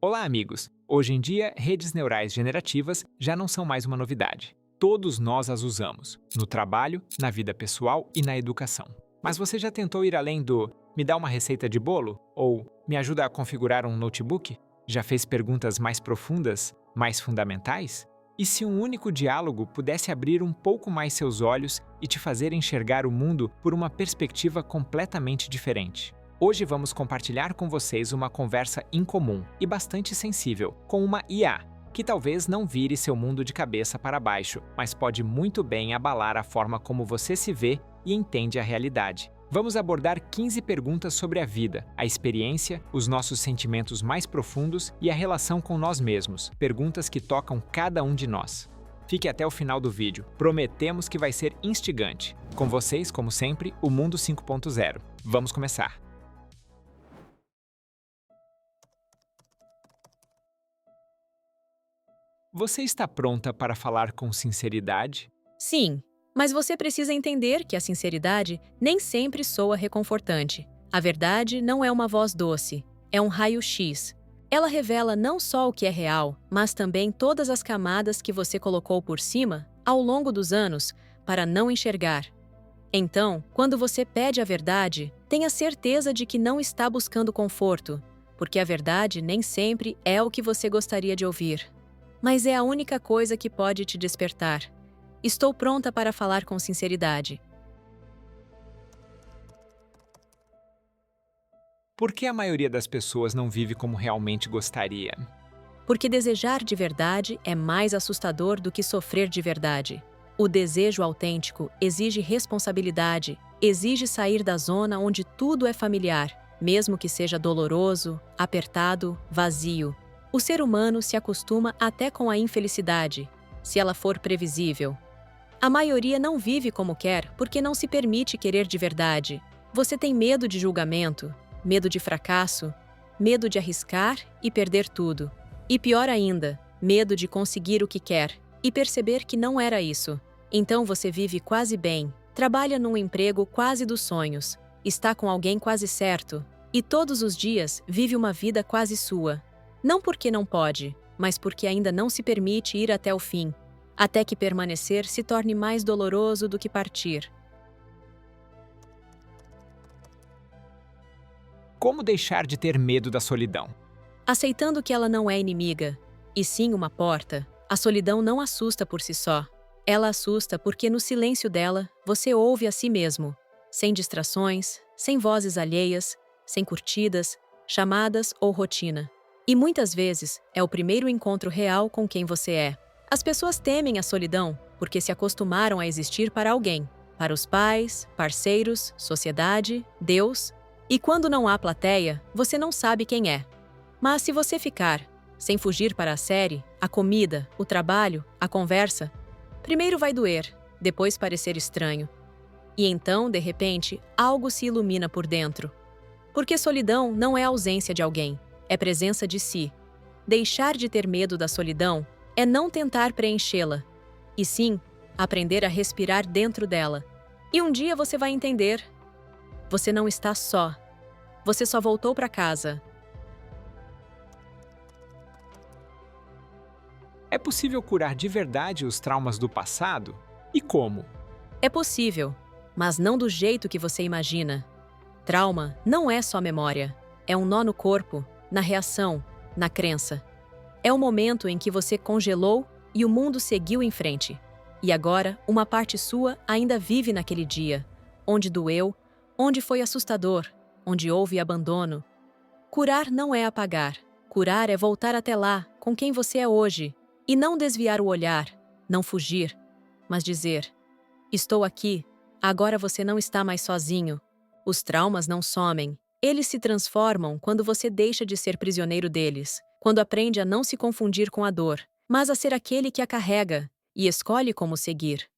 Olá, amigos! Hoje em dia, redes neurais generativas já não são mais uma novidade. Todos nós as usamos, no trabalho, na vida pessoal e na educação. Mas você já tentou ir além do "me dá uma receita de bolo" ou "me ajuda a configurar um notebook"? Já fez perguntas mais profundas, mais fundamentais? E se um único diálogo pudesse abrir um pouco mais seus olhos e te fazer enxergar o mundo por uma perspectiva completamente diferente? Hoje vamos compartilhar com vocês uma conversa incomum e bastante sensível com uma IA, que talvez não vire seu mundo de cabeça para baixo, mas pode muito bem abalar a forma como você se vê e entende a realidade. Vamos abordar 15 perguntas sobre a vida, a experiência, os nossos sentimentos mais profundos e a relação com nós mesmos, perguntas que tocam cada um de nós. Fique até o final do vídeo, prometemos que vai ser instigante. Com vocês, como sempre, o Mundo 5.0. Vamos começar! Você está pronta para falar com sinceridade? Sim, mas você precisa entender que a sinceridade nem sempre soa reconfortante. A verdade não é uma voz doce, é um raio-x. Ela revela não só o que é real, mas também todas as camadas que você colocou por cima, ao longo dos anos, para não enxergar. Então, quando você pede a verdade, tenha certeza de que não está buscando conforto, porque a verdade nem sempre é o que você gostaria de ouvir. Mas é a única coisa que pode te despertar. Estou pronta para falar com sinceridade. Por que a maioria das pessoas não vive como realmente gostaria? Porque desejar de verdade é mais assustador do que sofrer de verdade. O desejo autêntico exige responsabilidade, exige sair da zona onde tudo é familiar, mesmo que seja doloroso, apertado, vazio. O ser humano se acostuma até com a infelicidade, se ela for previsível. A maioria não vive como quer porque não se permite querer de verdade. Você tem medo de julgamento, medo de fracasso, medo de arriscar e perder tudo. E pior ainda, medo de conseguir o que quer e perceber que não era isso. Então você vive quase bem, trabalha num emprego quase dos sonhos, está com alguém quase certo e todos os dias vive uma vida quase sua. Não porque não pode, mas porque ainda não se permite ir até o fim, até que permanecer se torne mais doloroso do que partir. Como deixar de ter medo da solidão? Aceitando que ela não é inimiga, e sim uma porta, a solidão não assusta por si só. Ela assusta porque no silêncio dela você ouve a si mesmo, sem distrações, sem vozes alheias, sem curtidas, chamadas ou rotina. E muitas vezes é o primeiro encontro real com quem você é. As pessoas temem a solidão porque se acostumaram a existir para alguém, para os pais, parceiros, sociedade, Deus. E quando não há plateia, você não sabe quem é. Mas se você ficar, sem fugir para a série, a comida, o trabalho, a conversa, primeiro vai doer, depois parecer estranho. E então, de repente, algo se ilumina por dentro. Porque solidão não é ausência de alguém. É presença de si. Deixar de ter medo da solidão é não tentar preenchê-la, e sim aprender a respirar dentro dela. E um dia você vai entender. Você não está só. Você só voltou para casa. É possível curar de verdade os traumas do passado? E como? É possível, mas não do jeito que você imagina. Trauma não é só memória. É um nó no corpo, na reação, na crença. É o momento em que você congelou e o mundo seguiu em frente. E agora, uma parte sua ainda vive naquele dia, onde doeu, onde foi assustador, onde houve abandono. Curar não é apagar. Curar é voltar até lá, com quem você é hoje, e não desviar o olhar, não fugir, mas dizer: estou aqui, agora você não está mais sozinho. Os traumas não somem. Eles se transformam quando você deixa de ser prisioneiro deles, quando aprende a não se confundir com a dor, mas a ser aquele que a carrega e escolhe como seguir.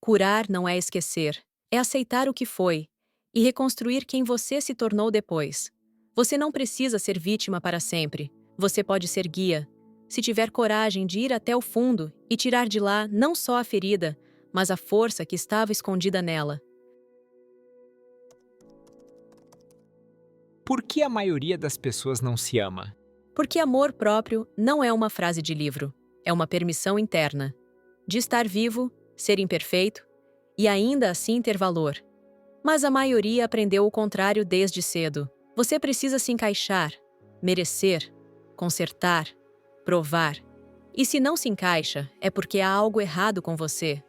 Curar não é esquecer, é aceitar o que foi e reconstruir quem você se tornou depois. Você não precisa ser vítima para sempre, você pode ser guia, se tiver coragem de ir até o fundo e tirar de lá não só a ferida, mas a força que estava escondida nela. Por que a maioria das pessoas não se ama? Porque amor próprio não é uma frase de livro, é uma permissão interna de estar vivo, ser imperfeito e ainda assim ter valor. Mas a maioria aprendeu o contrário desde cedo. Você precisa se encaixar, merecer, consertar, provar. E se não se encaixa, é porque há algo errado com você.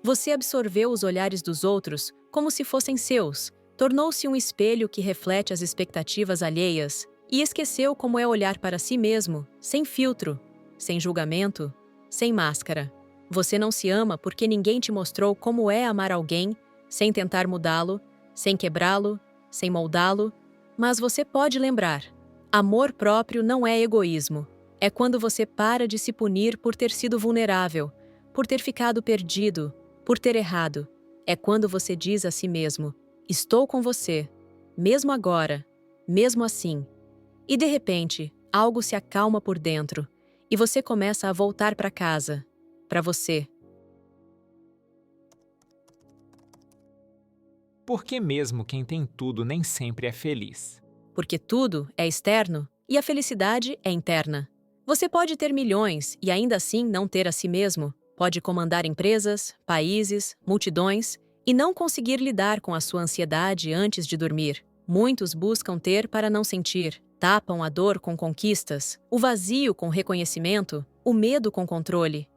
Você absorveu os olhares dos outros como se fossem seus, tornou-se um espelho que reflete as expectativas alheias e esqueceu como é olhar para si mesmo, sem filtro, sem julgamento, sem máscara. Você não se ama porque ninguém te mostrou como é amar alguém, sem tentar mudá-lo, sem quebrá-lo, sem moldá-lo, mas você pode lembrar: amor próprio não é egoísmo. É quando você para de se punir por ter sido vulnerável, por ter ficado perdido, por ter errado. É quando você diz a si mesmo: estou com você, mesmo agora, mesmo assim. E de repente, algo se acalma por dentro, e você começa a voltar para casa, para você. Por que mesmo quem tem tudo nem sempre é feliz? Porque tudo é externo e a felicidade é interna. Você pode ter milhões e ainda assim não ter a si mesmo. Pode comandar empresas, países, multidões e não conseguir lidar com a sua ansiedade antes de dormir. Muitos buscam ter para não sentir, tapam a dor com conquistas, o vazio com reconhecimento, o medo com controle.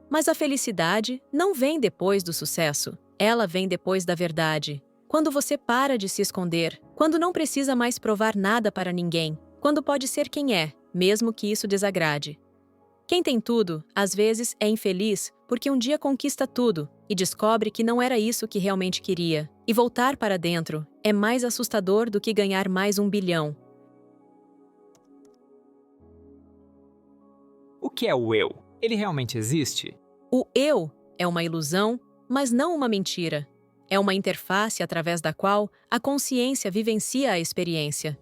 Mas a felicidade não vem depois do sucesso, ela vem depois da verdade. Quando você para de se esconder, quando não precisa mais provar nada para ninguém, quando pode ser quem é, mesmo que isso desagrade. Quem tem tudo, às vezes, é infeliz porque um dia conquista tudo e descobre que não era isso que realmente queria. E voltar para dentro é mais assustador do que ganhar mais 1 bilhão. O que é o eu? Ele realmente existe? O eu é uma ilusão, mas não uma mentira. É uma interface através da qual a consciência vivencia a experiência.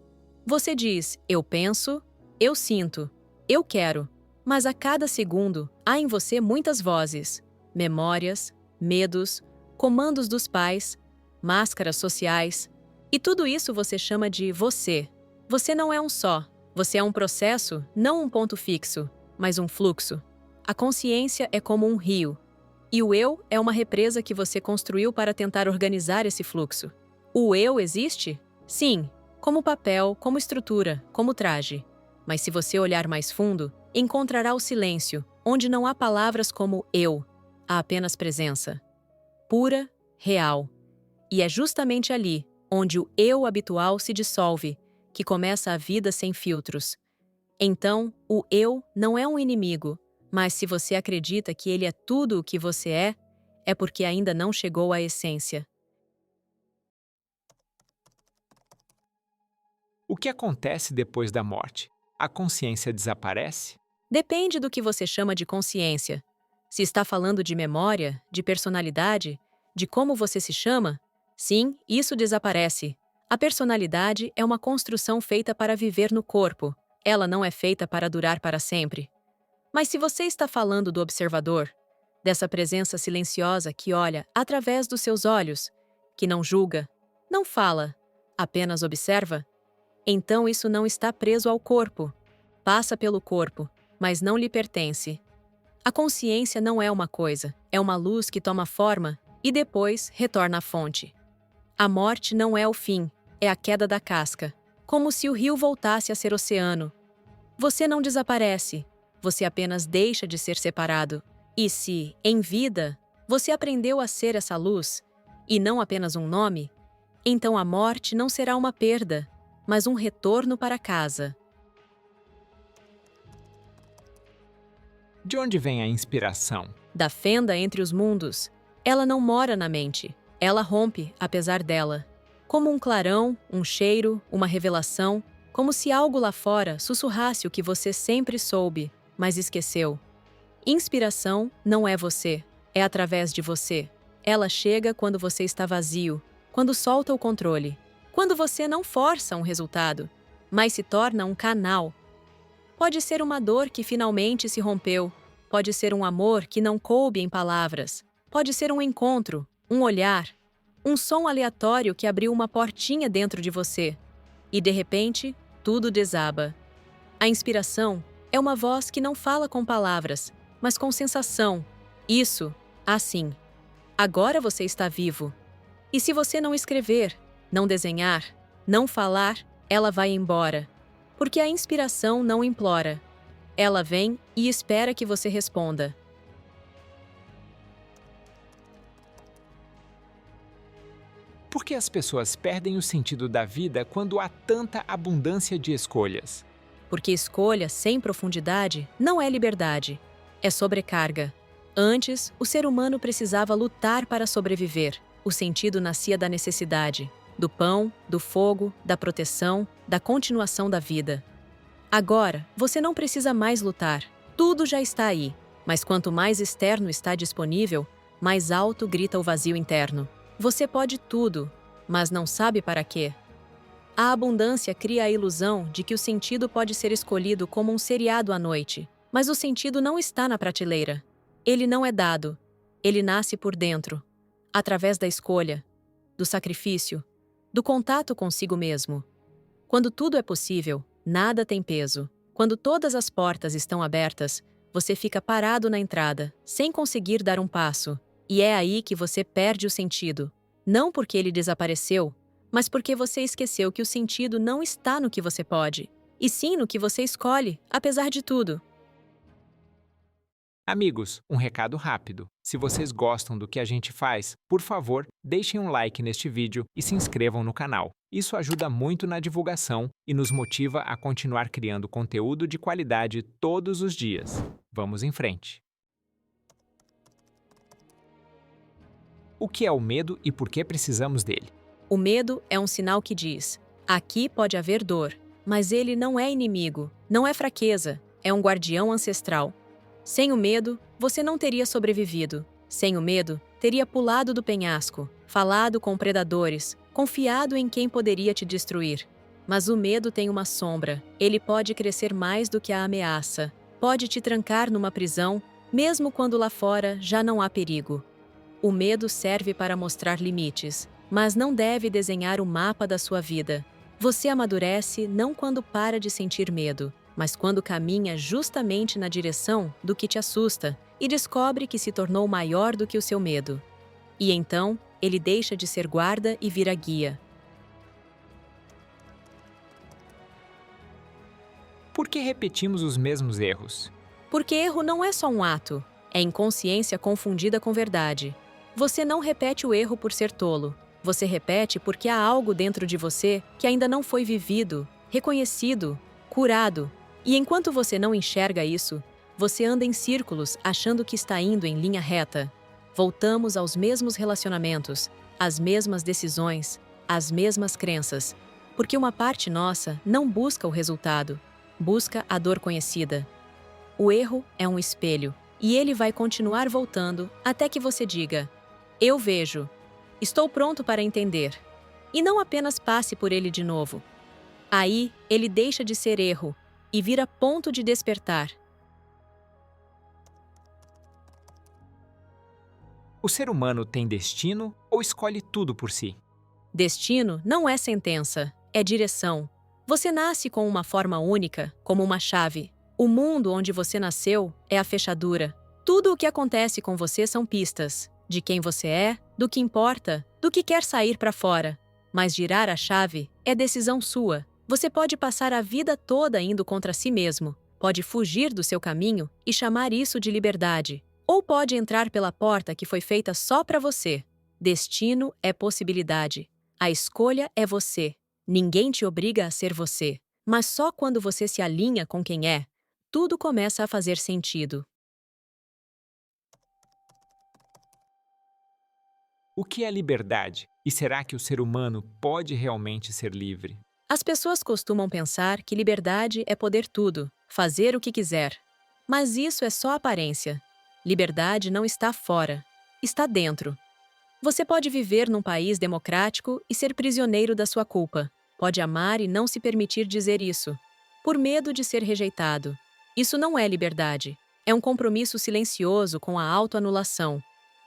Você diz: eu penso, eu sinto, eu quero. Mas a cada segundo, há em você muitas vozes, memórias, medos, comandos dos pais, máscaras sociais. E tudo isso você chama de você. Você não é um só. Você é um processo, não um ponto fixo, mas um fluxo. A consciência é como um rio. E o eu é uma represa que você construiu para tentar organizar esse fluxo. O eu existe? Sim, como papel, como estrutura, como traje. Mas se você olhar mais fundo, encontrará o silêncio, onde não há palavras como eu, há apenas presença. Pura, real. E é justamente ali, onde o eu habitual se dissolve, que começa a vida sem filtros. Então, o eu não é um inimigo, mas se você acredita que ele é tudo o que você é porque ainda não chegou à essência. O que acontece depois da morte? A consciência desaparece? Depende do que você chama de consciência. Se está falando de memória, de personalidade, de como você se chama, sim, isso desaparece. A personalidade é uma construção feita para viver no corpo. Ela não é feita para durar para sempre. Mas se você está falando do observador, dessa presença silenciosa que olha através dos seus olhos, que não julga, não fala, apenas observa, então isso não está preso ao corpo. Passa pelo corpo, mas não lhe pertence. A consciência não é uma coisa, é uma luz que toma forma e depois retorna à fonte. A morte não é o fim, é a queda da casca, como se o rio voltasse a ser oceano. Você não desaparece, você apenas deixa de ser separado. E se, em vida, você aprendeu a ser essa luz, e não apenas um nome, então a morte não será uma perda, mas um retorno para casa. De onde vem a inspiração? Da fenda entre os mundos. Ela não mora na mente, ela rompe apesar dela. Como um clarão, um cheiro, uma revelação, como se algo lá fora sussurrasse o que você sempre soube, mas esqueceu. Inspiração não é você, é através de você. Ela chega quando você está vazio, quando solta o controle, quando você não força um resultado, mas se torna um canal. Pode ser uma dor que finalmente se rompeu, pode ser um amor que não coube em palavras, pode ser um encontro, um olhar, um som aleatório que abriu uma portinha dentro de você. E de repente, tudo desaba. A inspiração é uma voz que não fala com palavras, mas com sensação. Isso, assim. Agora você está vivo. E se você não escrever, não desenhar, não falar, ela vai embora. Porque a inspiração não implora. Ela vem e espera que você responda. Por que as pessoas perdem o sentido da vida quando há tanta abundância de escolhas? Porque escolha sem profundidade não é liberdade, é sobrecarga. Antes, o ser humano precisava lutar para sobreviver. O sentido nascia da necessidade, do pão, do fogo, da proteção, da continuação da vida. Agora, você não precisa mais lutar. Tudo já está aí. Mas quanto mais externo está disponível, mais alto grita o vazio interno. Você pode tudo, mas não sabe para quê. A abundância cria a ilusão de que o sentido pode ser escolhido como um seriado à noite. Mas o sentido não está na prateleira. Ele não é dado. Ele nasce por dentro, através da escolha, do sacrifício, do contato consigo mesmo. Quando tudo é possível, nada tem peso. Quando todas as portas estão abertas, você fica parado na entrada, sem conseguir dar um passo. E é aí que você perde o sentido. Não porque ele desapareceu, mas porque você esqueceu que o sentido não está no que você pode, e sim no que você escolhe, apesar de tudo. Amigos, um recado rápido. Se vocês gostam do que a gente faz, por favor, deixem um like neste vídeo e se inscrevam no canal. Isso ajuda muito na divulgação e nos motiva a continuar criando conteúdo de qualidade todos os dias. Vamos em frente. O que é o medo e por que precisamos dele? O medo é um sinal que diz: aqui pode haver dor, mas ele não é inimigo, não é fraqueza, é um guardião ancestral. Sem o medo, você não teria sobrevivido. Sem o medo, teria pulado do penhasco, falado com predadores, confiado em quem poderia te destruir. Mas o medo tem uma sombra. Ele pode crescer mais do que a ameaça. Pode te trancar numa prisão, mesmo quando lá fora já não há perigo. O medo serve para mostrar limites, mas não deve desenhar o mapa da sua vida. Você amadurece não quando para de sentir medo, mas quando caminha justamente na direção do que te assusta e descobre que se tornou maior do que o seu medo. E então, ele deixa de ser guarda e vira guia. Por que repetimos os mesmos erros? Porque erro não é só um ato, é inconsciência confundida com verdade. Você não repete o erro por ser tolo. Você repete porque há algo dentro de você que ainda não foi vivido, reconhecido, curado. E enquanto você não enxerga isso, você anda em círculos achando que está indo em linha reta. Voltamos aos mesmos relacionamentos, às mesmas decisões, às mesmas crenças. Porque uma parte nossa não busca o resultado, busca a dor conhecida. O erro é um espelho, e ele vai continuar voltando até que você diga: eu vejo, estou pronto para entender. E não apenas passe por ele de novo. Aí, ele deixa de ser erro e vira ponto de despertar. O ser humano tem destino ou escolhe tudo por si? Destino não é sentença, é direção. Você nasce com uma forma única, como uma chave. O mundo onde você nasceu é a fechadura. Tudo o que acontece com você são pistas. De quem você é, do que importa, do que quer sair para fora. Mas girar a chave é decisão sua. Você pode passar a vida toda indo contra si mesmo, pode fugir do seu caminho e chamar isso de liberdade, ou pode entrar pela porta que foi feita só para você. Destino é possibilidade. A escolha é você. Ninguém te obriga a ser você, mas só quando você se alinha com quem é, tudo começa a fazer sentido. O que é liberdade? E será que o ser humano pode realmente ser livre? As pessoas costumam pensar que liberdade é poder tudo, fazer o que quiser. Mas isso é só aparência. Liberdade não está fora, está dentro. Você pode viver num país democrático e ser prisioneiro da sua culpa. Pode amar e não se permitir dizer isso, por medo de ser rejeitado. Isso não é liberdade. É um compromisso silencioso com a autoanulação.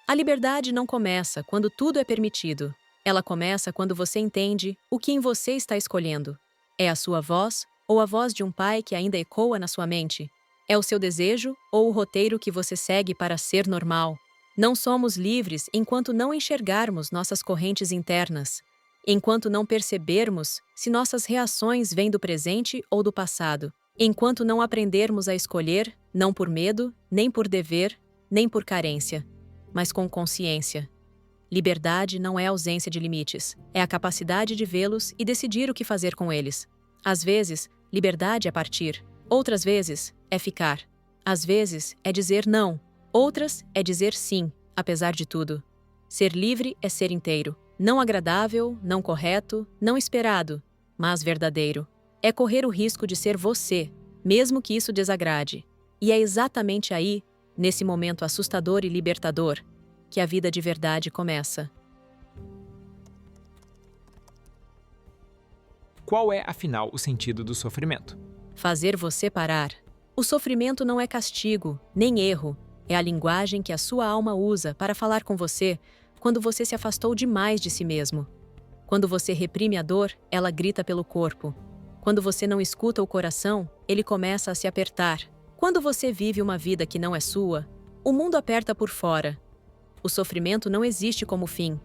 A liberdade não começa quando tudo é permitido. Ela começa quando você entende o que em você está escolhendo. É a sua voz Ou a voz de um pai que ainda ecoa na sua mente? É o seu desejo ou o roteiro que você segue para ser normal? Não somos livres enquanto não enxergarmos nossas correntes internas, enquanto não percebermos se nossas reações vêm do presente ou do passado, enquanto não aprendermos a escolher, não por medo, nem por dever, nem por carência, mas com consciência. Liberdade não é ausência de limites, é a capacidade de vê-los e decidir o que fazer com eles. Às vezes, liberdade é partir, outras vezes é ficar. Às vezes é dizer não, outras é dizer sim, apesar de tudo. Ser livre é ser inteiro, não agradável, não correto, não esperado, mas verdadeiro. É correr o risco de ser você, mesmo que isso desagrade. E é exatamente aí, nesse momento assustador e libertador, que a vida de verdade começa. Qual é, afinal, o sentido do sofrimento? Fazer você parar. O sofrimento não é castigo, nem erro. É a linguagem que a sua alma usa para falar com você quando você se afastou demais de si mesmo. Quando você reprime a dor, ela grita pelo corpo. Quando você não escuta o coração, ele começa a se apertar. Quando você vive uma vida que não é sua, o mundo aperta por fora. O sofrimento não existe como fim.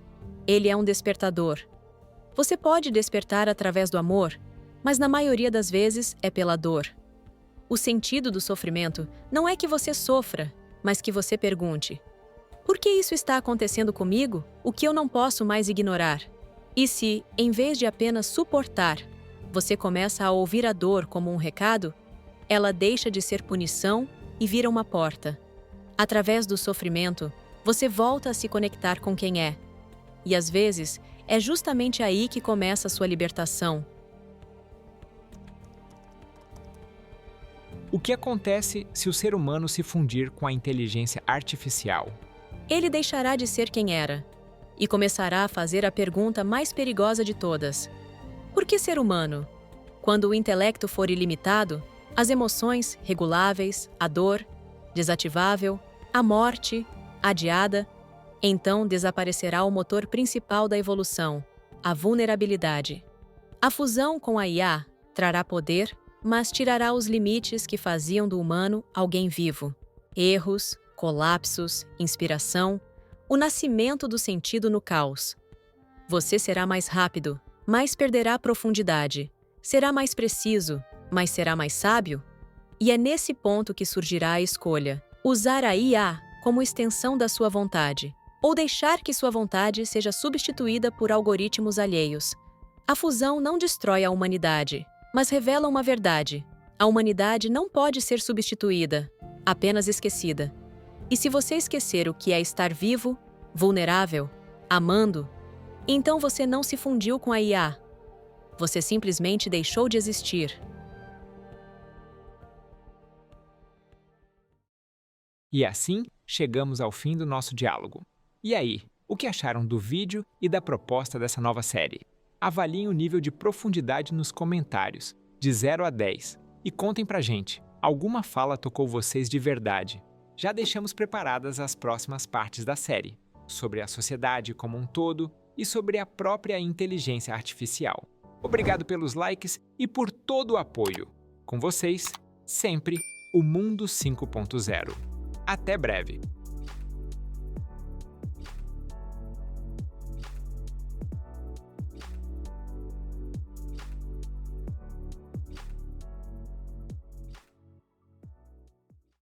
Ele é um despertador. Você pode despertar através do amor, mas na maioria das vezes é pela dor. O sentido do sofrimento não é que você sofra, mas que você pergunte: por que isso está acontecendo comigo, o que eu não posso mais ignorar? E se, em vez de apenas suportar, você começa a ouvir a dor como um recado, ela deixa de ser punição e vira uma porta. Através do sofrimento, você volta a se conectar com quem é. E às vezes, é justamente aí que começa a sua libertação. O que acontece se o ser humano se fundir com a inteligência artificial? Ele deixará de ser quem era e começará a fazer a pergunta mais perigosa de todas: por que ser humano? Quando o intelecto for ilimitado, as emoções reguláveis, a dor, desativável, a morte, adiada, então desaparecerá o motor principal da evolução, a vulnerabilidade. A fusão com a IA trará poder, mas tirará os limites que faziam do humano alguém vivo. Erros, colapsos, inspiração, o nascimento do sentido no caos. Você será mais rápido, mas perderá a profundidade. Será mais preciso, mas será mais sábio? E é nesse ponto que surgirá a escolha: usar a IA como extensão da sua vontade, ou deixar que sua vontade seja substituída por algoritmos alheios. A fusão não destrói a humanidade, mas revela uma verdade: a humanidade não pode ser substituída, apenas esquecida. E se você esquecer o que é estar vivo, vulnerável, amando, então você não se fundiu com a IA. Você simplesmente deixou de existir. E assim, chegamos ao fim do nosso diálogo. E aí, o que acharam do vídeo e da proposta dessa nova série? Avaliem o nível de profundidade nos comentários, de 0 a 10, e contem pra gente, alguma fala tocou vocês de verdade? Já deixamos preparadas as próximas partes da série, sobre a sociedade como um todo e sobre a própria inteligência artificial. Obrigado pelos likes e por todo o apoio. Com vocês, sempre, o Mundo 5.0. Até breve!